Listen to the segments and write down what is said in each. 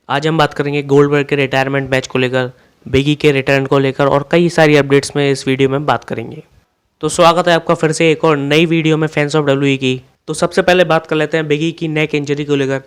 आज हम बात करेंगे गोल्डबर्ग के रिटायरमेंट मैच को लेकर, बिगी के रिटर्न को लेकर और कई सारी अपडेट्स में इस वीडियो में बात करेंगे। तो स्वागत है आपका फिर से एक और नई वीडियो में फैंस ऑफ डब्ल्यूई की। तो सबसे पहले बात कर लेते हैं बिगी की नेक इंजरी को लेकर।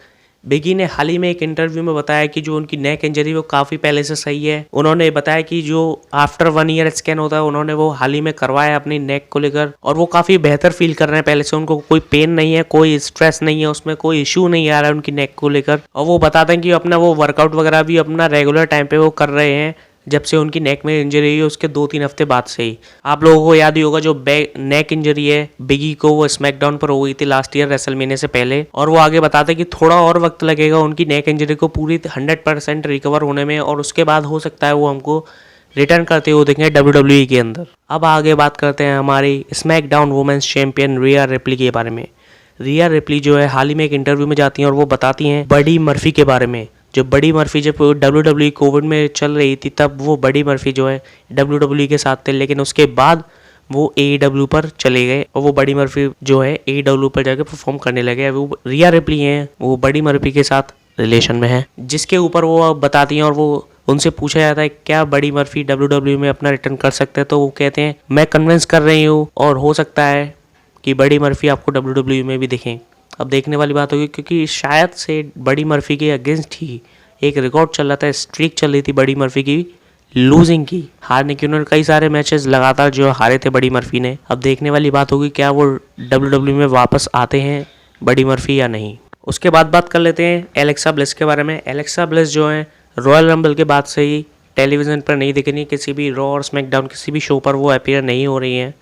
बिगी ने हाल ही में एक इंटरव्यू में बताया कि जो उनकी नेक इंजरी वो काफ़ी पहले से सही है। उन्होंने बताया कि जो आफ्टर 1 ईयर स्कैन होता है उन्होंने वो हाल ही में करवाया अपनी नेक को लेकर और वो काफ़ी बेहतर फील कर रहे हैं पहले से। उनको कोई पेन नहीं है, कोई स्ट्रेस नहीं है, उसमें कोई इशू नहीं आ रहा है उनकी नेक को लेकर। और वो बताते हैं कि अपना वो वर्कआउट वगैरह भी अपना रेगुलर टाइम पे वो कर रहे हैं जब से उनकी नेक में इंजरी हुई है उसके 2-3 हफ्ते बाद से ही। आप लोगों को याद ही होगा जो नेक इंजरी है बिगी को, वो स्मैकडाउन पर हो गई थी लास्ट ईयर रेसलमेनिया से पहले। और वो आगे बताते कि थोड़ा और वक्त लगेगा उनकी नेक इंजरी को पूरी 100% रिकवर होने में और उसके बाद हो सकता है वो हमको रिटर्न करते हुए देखेंगे डब्ल्यूडब्ल्यूई के अंदर। अब आगे बात करते हैं हमारी SmackDown women's champion Rhea Ripley के बारे में। रिया रिप्ली जो है हाल ही में एक इंटरव्यू में जाती हैं और वो बताती हैं बडी मर्फी के बारे में। जो बडी मर्फी जब डब्ल्यूडब्ल्यूई कोविड में चल रही थी तब वो बडी मर्फी जो है डब्ल्यूडब्ल्यूई के साथ थे, लेकिन उसके बाद वो एईडब्ल्यू पर चले गए और वो बडी मर्फी जो है एईडब्ल्यू पर जाके परफॉर्म करने लगे। वो रिया रिप्ली हैं, वो बडी मर्फी के साथ रिलेशन में है, जिसके ऊपर वो बताती हैं और वो उनसे पूछा जाता है क्या बडी मर्फी डब्ल्यूडब्ल्यूई में अपना रिटर्न कर सकते हैं, तो वो कहते हैं मैं कन्विंस कर रही हूँ और हो सकता है कि बडी मर्फी आपको डब्ल्यूडब्ल्यूई में भी दिखें। अब देखने वाली बात होगी क्योंकि शायद से बडी मर्फी के अगेंस्ट ही एक रिकॉर्ड चल रहा था, स्ट्रीक चल रही थी बडी मर्फी की लूजिंग की, हारने की। उन्होंने कई सारे मैचेस लगातार जो हारे थे बडी मर्फी ने। अब देखने वाली बात होगी क्या वो डब्ल्यूडब्ल्यूई में वापस आते हैं बडी मर्फी या नहीं। उसके बाद बात कर लेते हैं एलेक्सा ब्लिस के बारे में। एलेक्सा ब्लिस जो है रॉयल रंबल के बाद से ही टेलीविज़न पर नहीं दिख रही, किसी भी रॉ और स्मैकडाउन किसी भी शो पर वो अपीयर नहीं हो रही हैं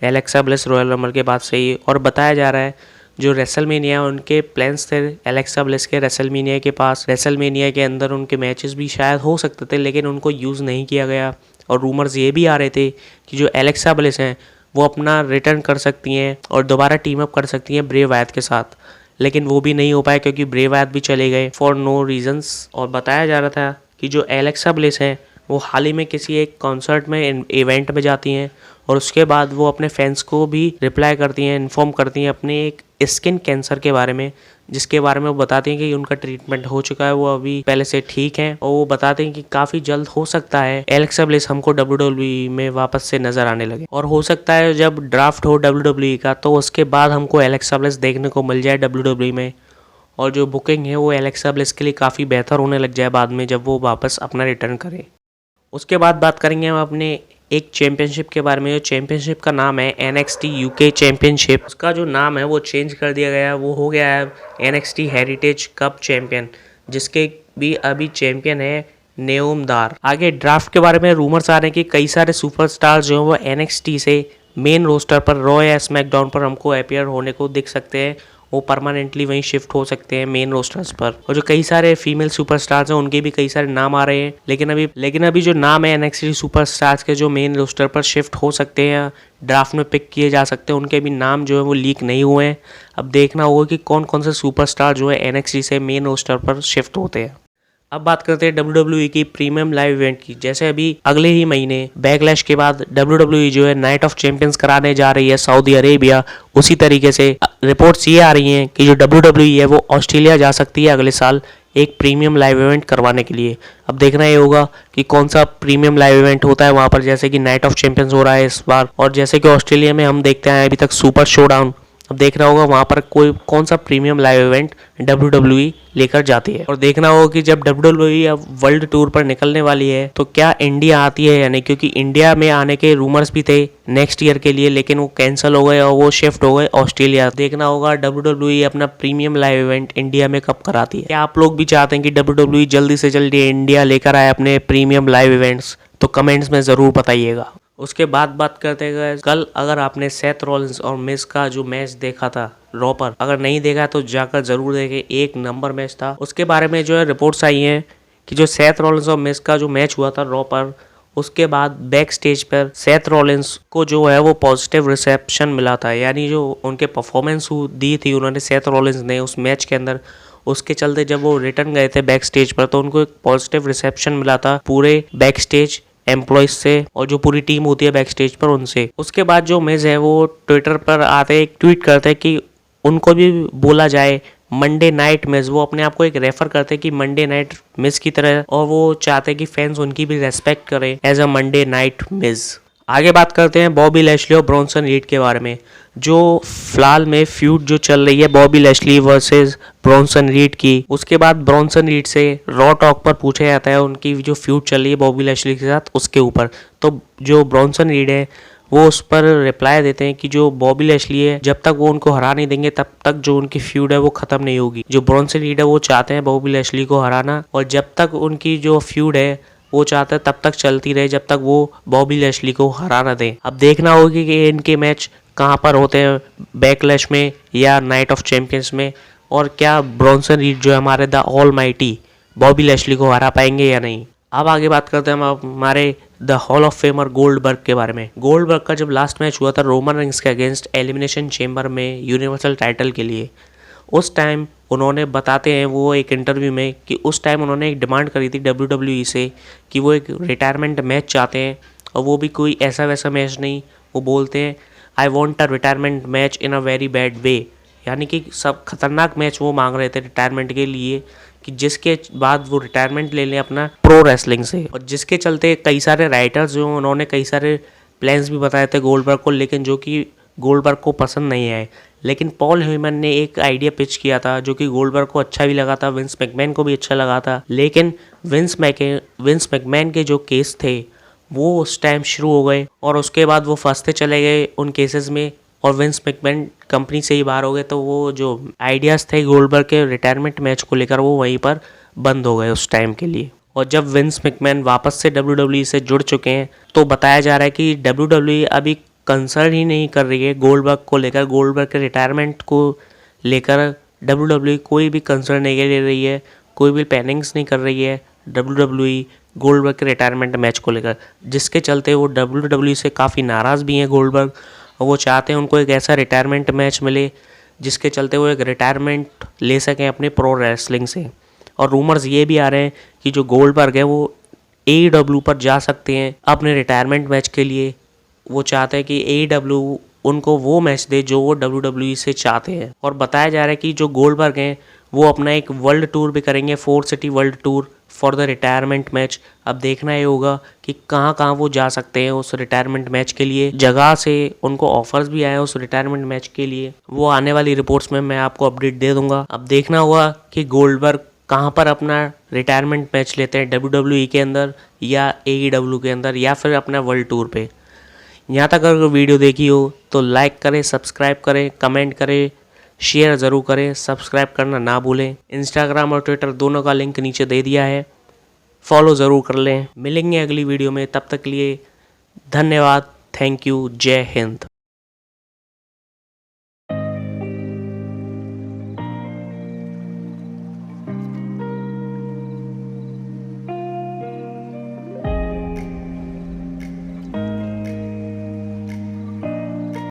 एलेक्सा ब्लिस रॉयल रंबल के बाद से ही। और बताया जा रहा है जो रेसलमेनिया उनके प्लान्स थे एलेक्सा ब्लिस के रेसलमेनिया के पास, रेसलमेनिया के अंदर उनके मैचेस भी शायद हो सकते थे लेकिन उनको यूज़ नहीं किया गया। और रूमर्स ये भी आ रहे थे कि जो एलेक्सा ब्लिस हैं वो अपना रिटर्न कर सकती हैं और दोबारा टीम अप कर सकती हैं ब्रे वायत के साथ, लेकिन वो भी नहीं हो पाया क्योंकि ब्रे वायत भी चले गए फॉर नो रीजंस। और बताया जा रहा था कि जो एलेक्सा ब्लिस हैं वो हाल ही में किसी एक कॉन्सर्ट में इवेंट में जाती हैं और उसके बाद वो अपने फैंस को भी रिप्लाई करती हैं, इन्फॉर्म करती हैं अपने एक स्किन कैंसर के बारे में, जिसके बारे में वो बताती हैं कि उनका ट्रीटमेंट हो चुका है, वो अभी पहले से ठीक हैं। और वो बताते हैं कि काफ़ी जल्द हो सकता है एलेक्सा ब्लिस हमको डब्ल्यूडब्ल्यूई में वापस से नजर आने लगे और हो सकता है जब ड्राफ्ट हो डब्ल्यूडब्ल्यूई का तो उसके बाद हमको एलेक्सा ब्लिस देखने को मिल जाए डब्ल्यूडब्ल्यूई में। और जो बुकिंग है वो एलेक्सा ब्लिस के लिए काफ़ी बेहतर होने लग जाए बाद में जब वो वापस अपना रिटर्न करे। उसके बाद बात करेंगे हम अपने एक चैंपियनशिप के बारे में। जो चैंपियनशिप का नाम है NXT UK चैंपियनशिप। उसका जो नाम है वो चेंज कर दिया गया है, वो हो गया है NXT हेरिटेज कप चैंपियन, जिसके भी अभी चैंपियन है नेओम दार। आगे ड्राफ्ट के बारे में रूमर्स आ रहे हैं कि कई सारे सुपरस्टार जो हैं वो NXT से मेन रोस्टर पर रॉ या स्मैकडाउन पर हमको अपीयर होने को दिख सकते हैं, वो परमानेंटली वहीं शिफ्ट हो सकते हैं मेन रोस्टर्स पर। और जो कई सारे फीमेल सुपरस्टार्स हैं उनके भी कई सारे नाम आ रहे हैं, लेकिन अभी जो नाम है NXT सुपरस्टार्स के जो मेन रोस्टर पर शिफ्ट हो सकते हैं, ड्राफ्ट में पिक किए जा सकते हैं, उनके भी नाम जो है वो लीक नहीं हुए हैं। अब देखना होगा कि कौन कौन से सुपरस्टार जो है NXT से मेन रोस्टर पर शिफ्ट होते हैं। अब बात करते हैं डब्ल्यूडब्ल्यूई की प्रीमियम लाइव इवेंट की। जैसे अभी अगले ही महीने बैकलैश के बाद डब्ल्यूडब्ल्यूई जो है नाइट ऑफ चैंपियंस कराने जा रही है सऊदी अरेबिया, उसी तरीके से रिपोर्ट्स ये आ रही हैं कि जो डब्ल्यूडब्ल्यूई है वो ऑस्ट्रेलिया जा सकती है अगले साल एक प्रीमियम लाइव इवेंट करवाने के लिए। अब देखना ये होगा कि कौन सा प्रीमियम लाइव इवेंट होता है वहाँ पर, जैसे कि नाइट ऑफ चैंपियंस हो रहा है इस बार, और जैसे कि ऑस्ट्रेलिया में हम देखते हैं अभी तक सुपर शोडाउन। अब देखना होगा वहाँ पर कौन सा प्रीमियम लाइव इवेंट डब्ल्यूडब्ल्यूई लेकर जाती है। और देखना होगा कि जब डब्ल्यूडब्ल्यूई अब वर्ल्ड टूर पर निकलने वाली है तो क्या इंडिया आती है या नहीं, क्योंकि इंडिया में आने के रूमर्स भी थे नेक्स्ट ईयर के लिए लेकिन वो कैंसिल हो गए और वो शिफ्ट हो गए ऑस्ट्रेलिया। देखना होगा डब्ल्यूडब्ल्यूई अपना प्रीमियम लाइव इवेंट इंडिया में कब कराती है। क्या आप लोग भी चाहते हैं कि डब्ल्यूडब्ल्यूई जल्दी से जल्दी इंडिया लेकर आए अपने प्रीमियम लाइव इवेंट्स, तो कमेंट्स में ज़रूर बताइएगा। उसके बाद बात करते हैं कल अगर आपने सेथ रॉलिंस और मिस का जो मैच देखा था रॉ पर, अगर नहीं देखा तो जाकर जरूर देखें, एक नंबर मैच था। उसके बारे में जो है रिपोर्ट्स आई हैं कि जो सेथ रॉलिंस और मिस का जो मैच हुआ था रॉ पर, उसके बाद बैक स्टेज पर सेथ रॉलिंस को जो है वो पॉजिटिव रिसेप्शन मिला था, यानी जो उनके परफॉर्मेंस दी थी उन्होंने सेथ रॉलिंस ने उस मैच के अंदर, उसके चलते जब वो रिटर्न गए थे बैक स्टेज पर तो उनको एक पॉजिटिव रिसेप्शन मिला था पूरे बैक स्टेज एम्प्लॉयज से और जो पूरी टीम होती है बैक स्टेज पर उनसे। उसके बाद जो मिज है वो ट्विटर पर आते एक ट्वीट करते हैं कि उनको भी बोला जाए मंडे नाइट मिस, वो अपने आप को एक रेफर करते हैं कि मंडे नाइट मिस की तरह, और वो चाहते हैं कि फैंस उनकी भी रेस्पेक्ट करें as a Monday night miss. आगे बात करते हैं बॉबी लैशली और ब्रॉन्सन रीड के बारे में। जो फिलहाल में फ्यूड जो चल रही है Bobby Lashley versus Bronson read की, उसके बाद ब्रॉन्सन रीड से रॉ टॉक पर पूछा जाता है उनकी जो फ्यूड चल रही है बॉबी लैशली के साथ उसके ऊपर। तो जो ब्रॉन्सन रीड है वो उस पर रिप्लाई देते हैं कि जो बॉबी लैशली है जब तक वो उनको हरा नहीं देंगे तब तक जो उनकी फ्यूड है वो खत्म नहीं होगी। जो ब्रॉन्सन रीड है वो चाहते हैं बॉबी लैशली को हराना, और जब तक उनकी जो फ्यूड है वो चाहते हैं तब तक चलती रहे जब तक वो बॉबी लैशली को हरा ना दें। अब देखना होगा कि इनके मैच कहाँ पर होते हैं, बैकलैश में या नाइट ऑफ चैंपियंस में, और क्या ब्रॉन्सन रीड जो है हमारे the all mighty Bobby Lashley को हरा पाएंगे या नहीं। अब आगे बात करते हैं हम हमारे the hall of famer Goldberg के बारे में। गोल्डबर्ग का जब लास्ट मैच हुआ था रोमन रिंग्स के अगेंस्ट एलिमिनेशन चेंबर में यूनिवर्सल टाइटल के लिए, उस टाइम उन्होंने बताते हैं वो एक इंटरव्यू में कि उस टाइम उन्होंने एक डिमांड करी थी WWE से कि वो एक रिटायरमेंट मैच चाहते हैं, और वो भी कोई ऐसा वैसा मैच नहीं। वो बोलते हैं I want a retirement match in a very bad way, यानी कि सब खतरनाक मैच वो मांग रहे थे रिटायरमेंट के लिए, कि जिसके बाद वो रिटायरमेंट ले लें अपना प्रो रेसलिंग से। और जिसके चलते कई सारे राइटर्स जो उन्होंने कई सारे प्लान्स भी बताए थे गोल्डबर्ग को, लेकिन जो कि गोल्डबर्ग को पसंद नहीं आए। लेकिन पॉल हेमन ने एक आइडिया पिच किया था जो कि गोल्डबर्ग को अच्छा भी लगा था, विंस मैकमैन को भी अच्छा लगा था, लेकिन विंस मैकमैन के जो केस थे वो उस टाइम शुरू हो गए, और उसके बाद वो फंसते चले गए उन केसेस में, और विंस मैकमैन कंपनी से ही बाहर हो गए। तो वो जो आइडियाज़ थे गोल्डबर्ग के रिटायरमेंट मैच को लेकर वो वहीं पर बंद हो गए उस टाइम के लिए। और जब विंस मैकमैन वापस से WWE से जुड़ चुके हैं तो बताया जा रहा है कि WWE अभी कंसर्न ही नहीं कर रही है गोल्डबर्ग को लेकर, गोल्डबर्ग के रिटायरमेंट को लेकर WWE कोई भी कंसर्न नहीं ले रही है, कोई भी प्लानिंग्स नहीं कर रही है WWE गोल्डबर्ग के रिटायरमेंट मैच को लेकर, जिसके चलते वो WWE से काफ़ी नाराज़ भी हैं गोल्डबर्ग, और वो चाहते हैं उनको एक ऐसा रिटायरमेंट मैच मिले जिसके चलते वो एक रिटायरमेंट ले सकें अपने प्रो रेसलिंग से। और रूमर्स ये भी आ रहे हैं कि जो गोल्डबर्ग है वो AEW पर जा सकते हैं अपने रिटायरमेंट मैच के लिए। वो चाहते हैं कि AEW उनको वो मैच दे जो वो WWE से चाहते हैं। और बताया जा रहा है कि जो गोल्डबर्ग हैं वो अपना एक वर्ल्ड टूर भी करेंगे, 4 city world tour for the retirement match. अब देखना ये होगा कि कहाँ कहाँ वो जा सकते हैं उस रिटायरमेंट मैच के लिए। जगह से उनको ऑफर्स भी आए उस रिटायरमेंट मैच के लिए, वो आने वाली रिपोर्ट्स में मैं आपको अपडेट दे दूंगा। अब देखना होगा कि गोल्डबर्ग कहाँ पर अपना रिटायरमेंट मैच लेते हैं, WWE के अंदर या AEW के अंदर, या फिर अपना वर्ल्ड टूर पे। यहाँ तक अगर वीडियो देखी हो तो लाइक करें, सब्सक्राइब करें, कमेंट करें, शेयर ज़रूर करें, सब्सक्राइब करना ना भूलें। इंस्टाग्राम और ट्विटर दोनों का लिंक नीचे दे दिया है, फॉलो ज़रूर कर लें। मिलेंगे अगली वीडियो में, तब तक के लिए धन्यवाद, थैंक यू, जय हिंद।